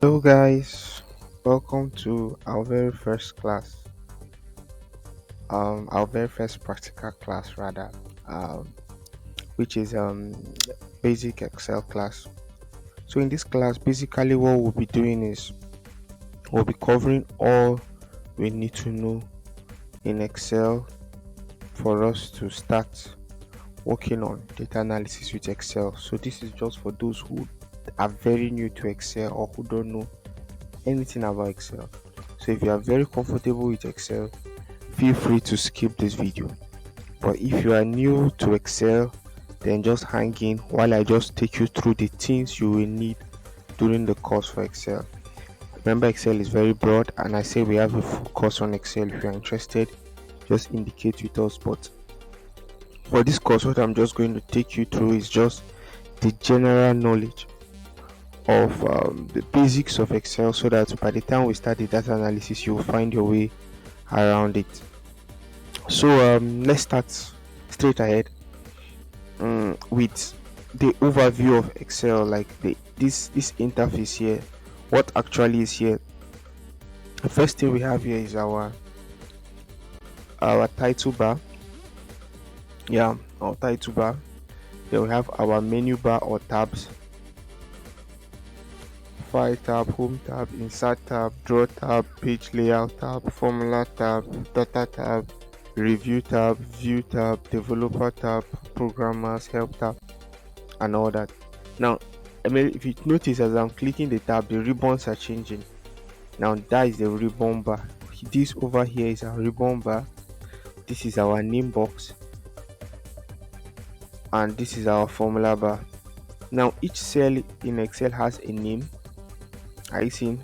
Hello guys, welcome to our very first practical class rather, um, which is basic Excel class. So in this class, basically what we'll be doing is we'll be covering all we need to know in Excel for us to start working on data analysis with Excel. So this is just for those who are very new to Excel or who don't know anything about Excel. So if you are very comfortable with Excel, feel free to skip this video. But if you are new to Excel, then just hang in while I just take you through the things you will need during the course for Excel. Remember, Excel is very broad, and I say we have a full course on Excel. If you are interested, just indicate with us. But for this course, what I'm just going to take you through is just the general knowledge of the basics of Excel, so that by the time we start the data analysis, you will find your way around it. So let's start straight ahead with the overview of Excel, like this interface here. What actually is here? The first thing we have here is our title bar. Yeah, our title bar. Then we have our menu bar or tabs: file tab, home tab, insert tab, draw tab, page layout tab, formula tab, data tab, review tab, view tab, developer tab, programmers help tab, and all that. Now, I mean, if you notice, as I'm clicking the tab, the ribbons are changing. Now that is the ribbon bar. This over here is our ribbon bar. This is our name box, and this is our formula bar. Now each cell in Excel has a name. Are you seeing?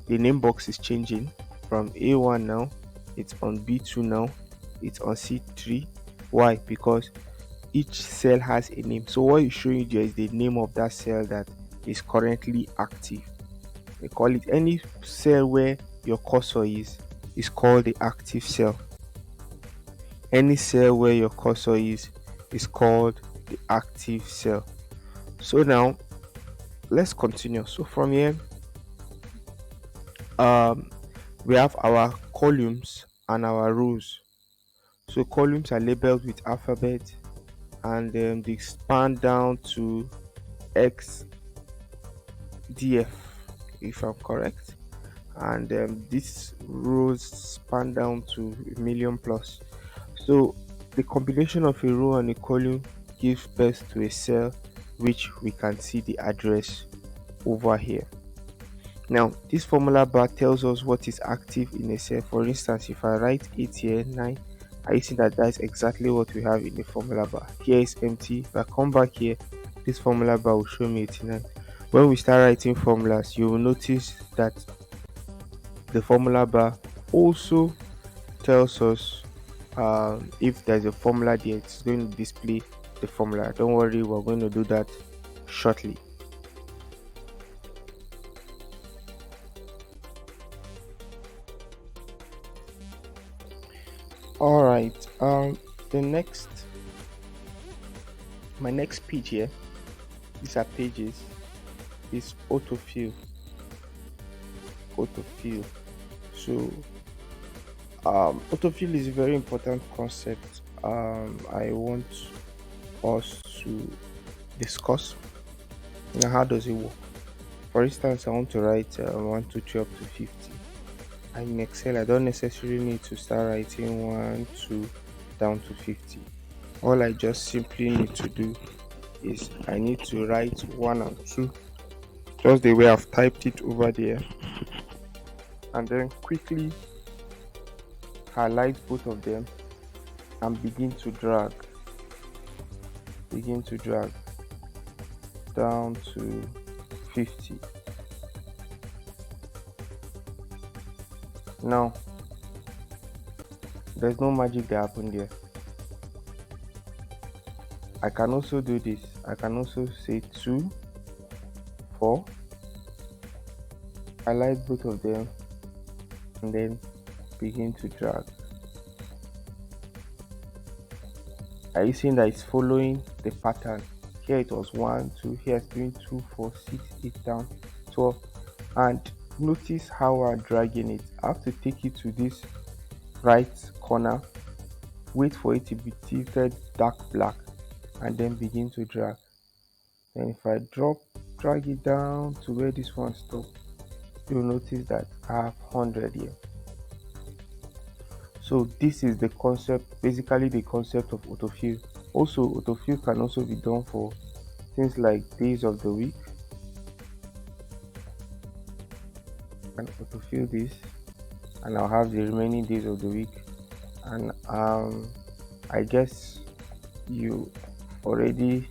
The name box is changing from A1 now. It's on B2 now. It's on C3. Why? Because each cell has a name. So what is showing you there is the name of that cell that is currently active. We call it any cell where your cursor is called the active cell. Any cell where your cursor is called the active cell. So now let's continue. So from here, um we have our columns and our rows. So columns are labeled with alphabet, and they span down to XDF, if I'm correct, and these rows span down to a million plus. So the combination of a row and a column gives birth to a cell, which we can see the address over here. Now this formula bar tells us what is active in a cell. For instance, if I write 8 here, 9, I see that that's exactly what we have in the formula bar. Here is empty. If I come back here, this formula bar will show me 89. When we start writing formulas, you will notice that the formula bar also tells us if there's a formula there, it's going to display the formula. Don't worry, we're going to do that shortly. All right, the next my next page here, these are pages, is autofill. So autofill is a very important concept I want us to discuss. Now, how does it work? For instance, I want to write 1 2 3 up to 50. In Excel, I don't necessarily need to start writing 1 2 down to 50. All I just simply need to do is I need to write 1 and 2, just the way I've typed it over there, and then quickly highlight both of them and begin to drag down to 50. Now there's no magic that happened there. I can also do this. I can also say 2 4, highlight both of them, and then begin to drag. Are you seeing that it's following the pattern? Here it was 1 2, here it's doing 2 4 6 8 down 12. And notice how I'm dragging it. I have to take it to this right corner, wait for it to be tilted dark black, and then begin to drag. Then if I drag it down to where this one stops, you'll notice that I have 100 here. So this is the concept, basically the concept of autofill. Also, autofill can also be done for things like days of the week. And autofill this, and I'll have the remaining days of the week. And I guess you already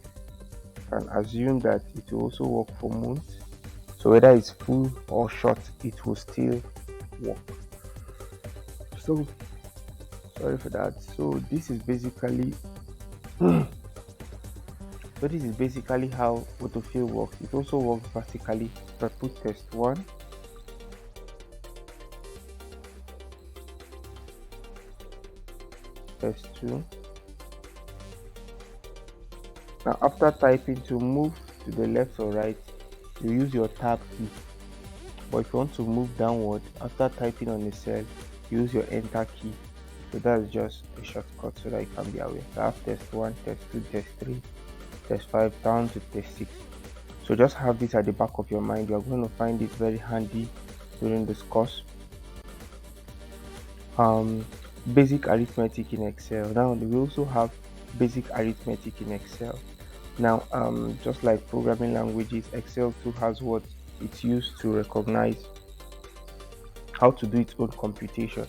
can assume that it will also work for months. So whether it's full or short, it will still work. So sorry for that. So this is basically how autofill works. It also works vertically. If I put test 1, test 2. Now after typing, to move to the left or right, you use your tab key. But if you want to move downward, after typing on the cell, use your enter key. So that's just a shortcut so that you can be aware. So I have test 1, test 2, test 3, test 5 down to test 6. So just have this at the back of your mind. You are going to find it very handy during this course. Basic arithmetic in Excel. Now we also have basic arithmetic in Excel. Now just like programming languages, Excel too has what it's used to recognize how to do its own computation.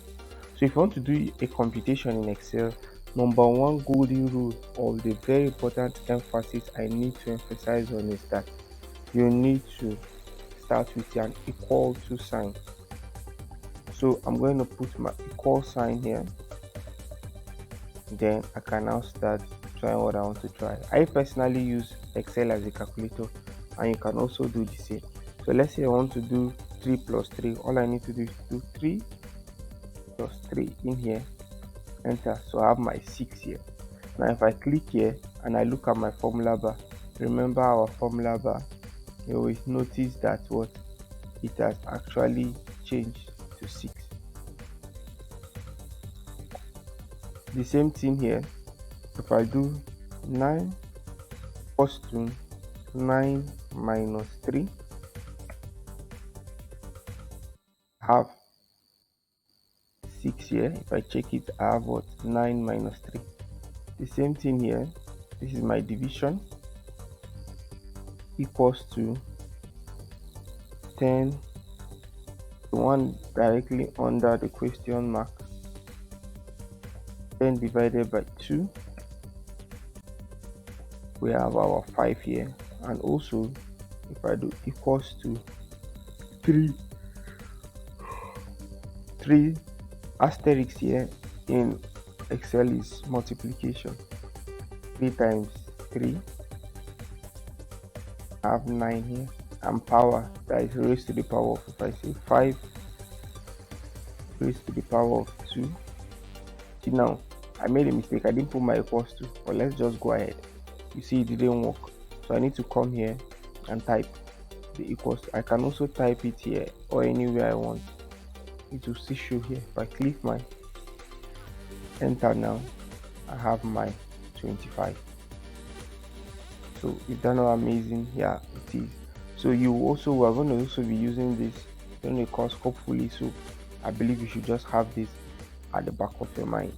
So if you want to do a computation in Excel, number one golden rule, or the very important emphasis I need to emphasize on, is that you need to start with an equal to sign. So I'm going to put my equal sign here. Then I can now start trying what I want to try. I personally use Excel as a calculator, and you can also do the same. So let's say I want to do 3 plus 3. All I need to do is do 3 plus 3 in here, enter. So I have my 6 here. Now if I click here and I look at my formula bar, remember our formula bar, you always notice that what it has actually changed to 6. The same thing here. If I do 9 plus 2, 9 minus 3, I have 6 here. If I check it, I have what? 9 minus 3. The same thing here. This is my division, equals to 10, the one directly under the question mark, 10 divided by 2. We have our 5 here. And also if I do equals to 3 asterisk here in Excel is multiplication. 3 times 3, I have 9 here, and power, that is raised to the power of, if I say 5 raised to the power of 2. See, now I made a mistake, I didn't put my equals to, but let's just go ahead. You see it didn't work, so I need to come here and type the equals to. I can also type it here or anywhere I want. It will still show here. If I click my enter now, I have my 25. So is that not amazing? Yeah, it is. So we are going to also be using this during the course, hopefully. So I believe you should just have this at the back of your mind.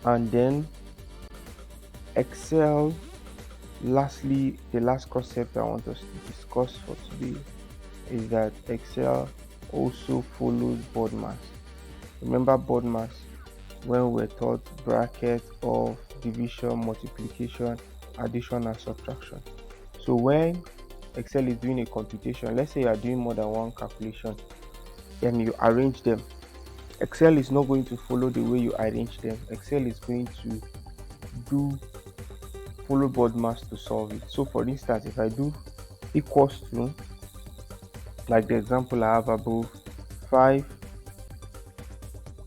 And then Excel, lastly, the last concept I want us to discuss for today is that Excel also follows BODMAS. Remember BODMAS, when we're taught bracket, of, division, multiplication, addition and subtraction. So when Excel is doing a computation, let's say you are doing more than one calculation and you arrange them, Excel is not going to follow the way you arrange them. Excel is going to follow BODMAS to solve it. So for instance, if I do equals to, like the example I have above, 5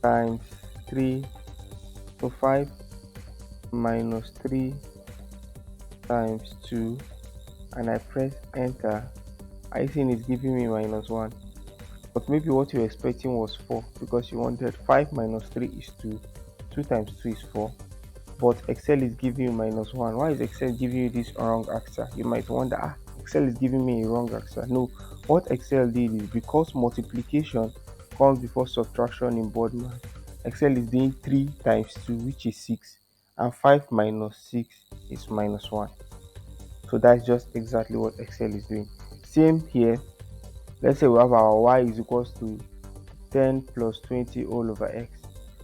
times 3, so 5 minus 3 times 2, and I press enter, I think it's giving me -1. But maybe what you're expecting was 4 because you wanted 5 minus 3 is 2. 2 times 2 is 4. But Excel is giving you -1. Why is Excel giving you this wrong answer? You might wonder, Excel is giving me a wrong answer. No, what Excel did is because multiplication comes before subtraction in BODMAS, Excel is doing 3 times 2, which is 6, and 5 minus 6 is -1. So that's just exactly what Excel is doing. Same here. Let's say we have our y is equals to 10 plus 20 all over x.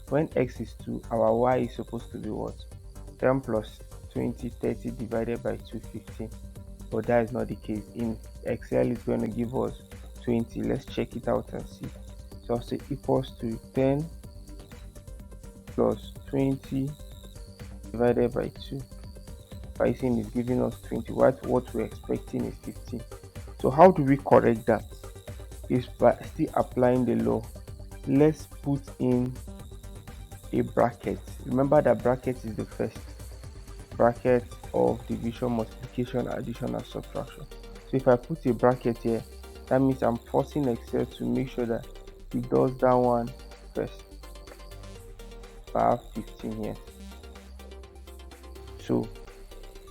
When x is 2, our y is supposed to be what? 10 plus 20, 30 divided by 2, 15. But that is not the case. In Excel, it's going to give us 20. Let's check it out and see. So I'll say equals to 10 plus 20 divided by 2. Pricing is giving us 20. What we're expecting is 15. So how do we correct that? Is by still applying the law. Let's put in a bracket. Remember that bracket is the first bracket of division, multiplication, addition, and subtraction. So if I put a bracket here, that means I'm forcing Excel to make sure that it does that one first. I have 15 here. So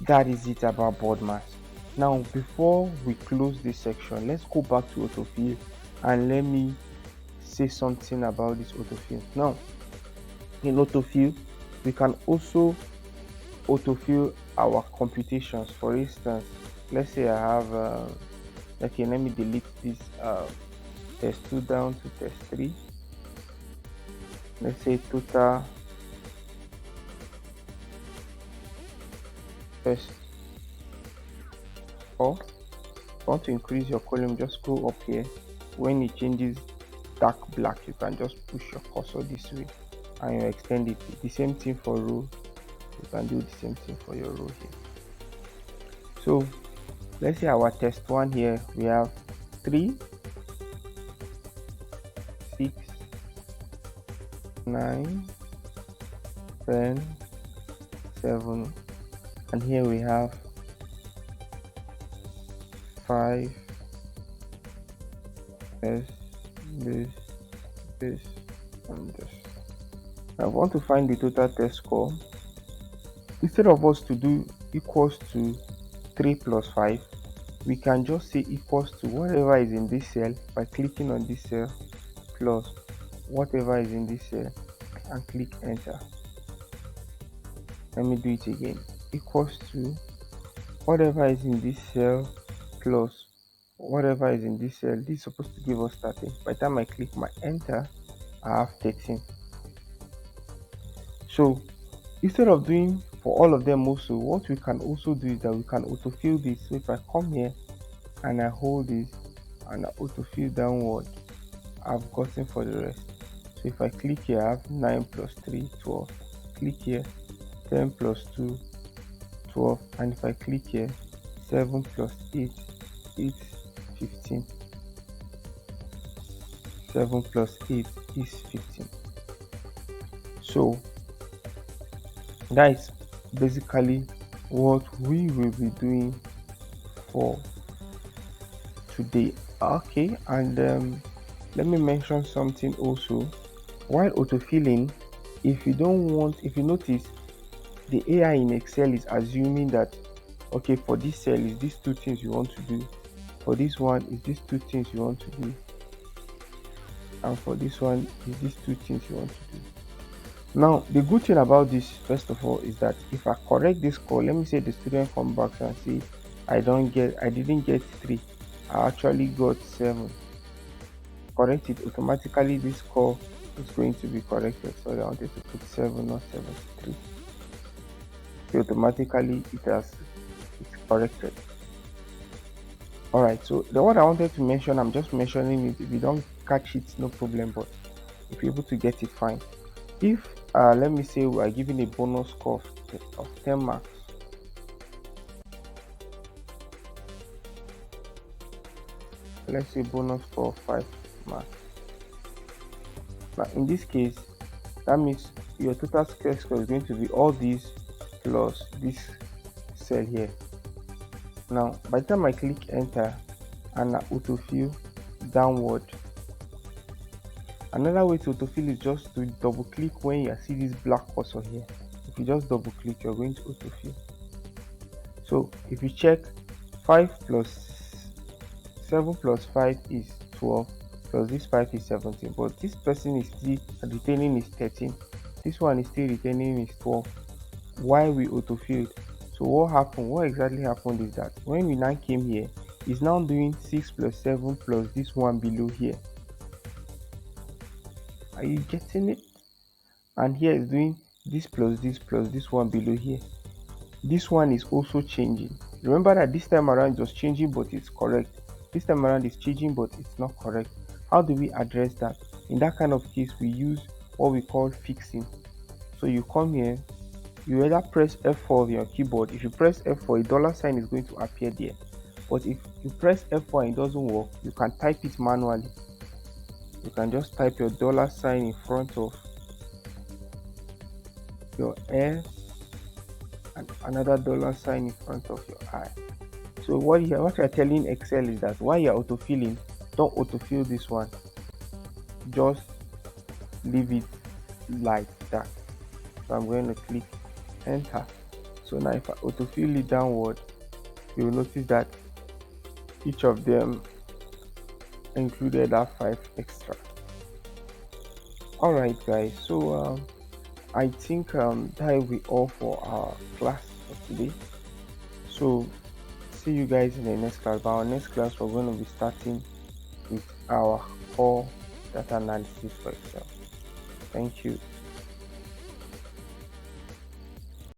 that is it about BODMAS. Now before we close this section, let's go back to Autofill and let me say something about this Autofill. Now in Autofill, we can also autofill our computations. For instance, let's say I have okay, let me delete this test 2 down to test 3. Let's say total test 4. If you want to increase your column, just go up here. When it changes dark black, you can just push your cursor this way and you extend it. The same thing for row. You can do the same thing for your row here. So let's say our test 1 here, we have 3, 6, 9, 10, 7, and here we have 5, this, and this. I want to find the total test score. Instead of us to do equals to 3 plus 5, we can just say equals to whatever is in this cell by clicking on this cell plus whatever is in this cell and click enter. Let me do it again. Equals to whatever is in this cell plus whatever is in this cell. This is supposed to give us 13. By the time I click my enter, I have 13. So instead of doing for all of them also, what we can also do is that we can autofill this. So if I come here and I hold this and I autofill downward, I've gotten for the rest. So if I click here, I have 9 plus 3, 12. Click here, 10 plus 2, 12. And if I click here, 7 plus 8, 8, 15. 7 plus 8 is 15. So that is basically what we will be doing for today. Okay, and let me mention something also. While autofilling, if you notice, the AI in Excel is assuming that okay, for this cell is these 2 things you want to do, for this one is these 2 things you want to do, and for this one is these 2 things you want to do. Now the good thing about this, first of all, is that if I correct this score, let me say the student comes back and say I didn't get 3, I actually got 7. Correct it automatically, this score is going to be corrected. Sorry, I wanted to put 7, not 73. So automatically it's corrected. Alright, so the one I wanted to mention, I'm just mentioning it. If you don't catch it, no problem, but if you're able to get it, fine. If let me say we are given a bonus score of 10 marks, let's say bonus score of 5 marks. Now in this case, that means your total score is going to be all these plus this cell here. Now by the time I click enter and autofill downward. Another way to autofill is just to double click when you see this black cursor here. If you just double click, you're going to autofill. So if you check 5 plus 7 plus 5 is 12, plus this 5 is 17, but this person is still retaining is 13, this one is still retaining is 12. Why we autofilled? So what exactly happened is that when we now came here, it's now doing 6 plus 7 plus this one below here. Are you getting it? And here is doing this plus this one below here. This one is also changing. Remember that this time around it was changing but it's correct. This time around it's changing but it's not correct. How do we address that? In that kind of case, we use what we call fixing. So you come here, you either press F4 on your keyboard. If you press F4, a dollar sign is going to appear there. But if you press F4 and it doesn't work, you can type it manually. You can just type your dollar sign in front of your L and another dollar sign in front of your I. So what you're telling Excel is that while you're autofilling, don't autofill this one. Just leave it like that. So I'm going to click enter. So now if I autofill it downward, you will notice that each of them included that 5 extra. Alright guys, so I think that will be all for our class for today. So see you guys in the next class. But our next class, we're going to be starting with our core data analysis for Excel. Thank you.